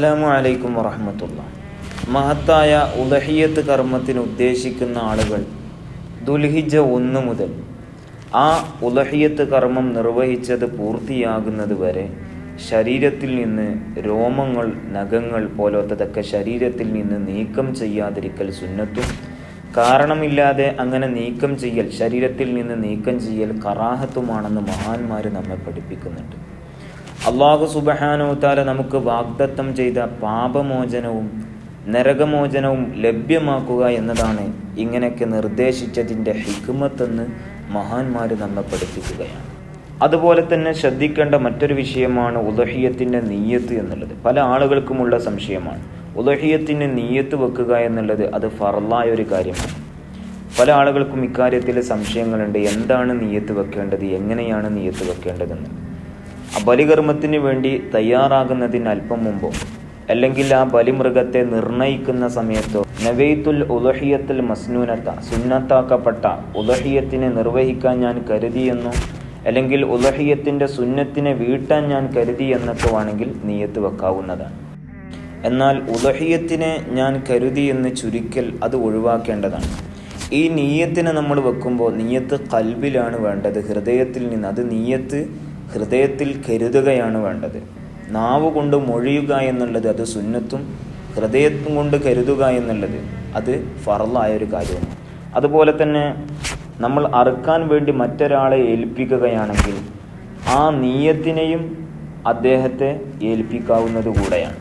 അസ്സലാമു അലൈക്കും വറഹ്മത്തുള്ളാഹി. മഹത്തായ ഉളഹിയ്യത്ത് കർമ്മത്തിന് ഉദ്ദേശിക്കുന്ന ആളുകൾ ദുൽഹിജ്ജ 1 മുതൽ ആ ഉളഹിയ്യത്ത് കർമ്മം നിർവഹിച്ചത് പൂർത്തിയാകുന്നത് വരെ ശരീരത്തിൽ നിന്ന് രോമങ്ങൾ, നഖങ്ങൾ പോലത്തതൊക്കെ ശരീരത്തിൽ നിന്ന് നീക്കം ചെയ്യാതിരിക്കൽ സുന്നത്തും, കാരണമില്ലാതെ അങ്ങനെ നീക്കം ചെയ്യൽ, ശരീരത്തിൽ നിന്ന് നീക്കം ചെയ്യൽ കറാഹത്തുമാണെന്ന് മഹാന്മാർ നമ്മെ പഠിപ്പിക്കുന്നുണ്ട്. അല്ലാഹു സുബ്ഹാനഹു വ തആല നമുക്ക് വാഗ്ദത്തം ചെയ്ത പാപമോചനവും നരകമോചനവും ലഭ്യമാക്കുക എന്നതാണ് ഇങ്ങനെയൊക്കെ നിർദ്ദേശിച്ചതിൻ്റെ ഹിക്മത്തെന്ന് മഹാന്മാർ നമ്മെ പഠിപ്പിക്കുകയാണ്. അതുപോലെ തന്നെ ശ്രദ്ധിക്കേണ്ട മറ്റൊരു വിഷയമാണ് ഉളഹിയ്യത്തിൻ്റെ നിയ്യത്ത് എന്നുള്ളത്. പല ആളുകൾക്കുമുള്ള സംശയമാണ്. ഉളഹിയ്യത്തിന് നിയ്യത്ത് വെക്കുക എന്നുള്ളത് അത് ഫർളായ ഒരു കാര്യമാണ്. പല ആളുകൾക്കും ഇക്കാര്യത്തിൽ സംശയങ്ങളുണ്ട്. എന്താണ് നിയ്യത്ത് വെക്കേണ്ടത്, എങ്ങനെയാണ് നിയ്യത്ത് വെക്കേണ്ടതെന്ന്. ആ ബലികർമ്മത്തിന് വേണ്ടി തയ്യാറാകുന്നതിന് അല്പം മുമ്പോ അല്ലെങ്കിൽ ആ ബലിമൃഗത്തെ നിർണയിക്കുന്ന സമയത്തോ നവൈത്തുൽ ഉളഹിയ്യത്തുൽ മസ്നൂനത്ത, സുന്നത്താക്കപ്പെട്ട ഉളഹിയ്യത്തിനെ നിർവഹിക്കാൻ ഞാൻ കരുതിയെന്നോ അല്ലെങ്കിൽ ഉളഹിയ്യത്തിൻ്റെ സുന്നത്തിനെ വീട്ടാൻ ഞാൻ കരുതി എന്നൊക്കെ വേണമെങ്കിൽ നിയ്യത്ത് വെക്കാവുന്നതാണ്. എന്നാൽ ഉളഹിയ്യത്തിനെ ഞാൻ കരുതി എന്ന് ചുരുക്കൽ അത് ഒഴിവാക്കേണ്ടതാണ്. ഈ നിയ്യത്തിനെ നമ്മൾ വെക്കുമ്പോൾ നിയ്യത്ത് ഖൽബിലാണ് വേണ്ടത്, ഹൃദയത്തിൽ നിന്ന്. അത് നിയ്യത്ത് ഹൃദയത്തിൽ കരുതുകയാണ് വേണ്ടത്. നാവ് കൊണ്ട് മൊഴിയുക എന്നുള്ളത് അത് സുന്നത്തും, ഹൃദയം കൊണ്ട് കരുതുക എന്നുള്ളത് അത് ഫർളായൊരു കാര്യമാണ്. അതുപോലെ തന്നെ നമ്മൾ അറുക്കാൻ വേണ്ടി മറ്റൊരാളെ ഏൽപ്പിക്കുകയാണെങ്കിൽ ആ നിയ്യത്തിനെയും അദ്ദേഹത്തെ ഏൽപ്പിക്കാവുന്നത് കൂടെയാണ്.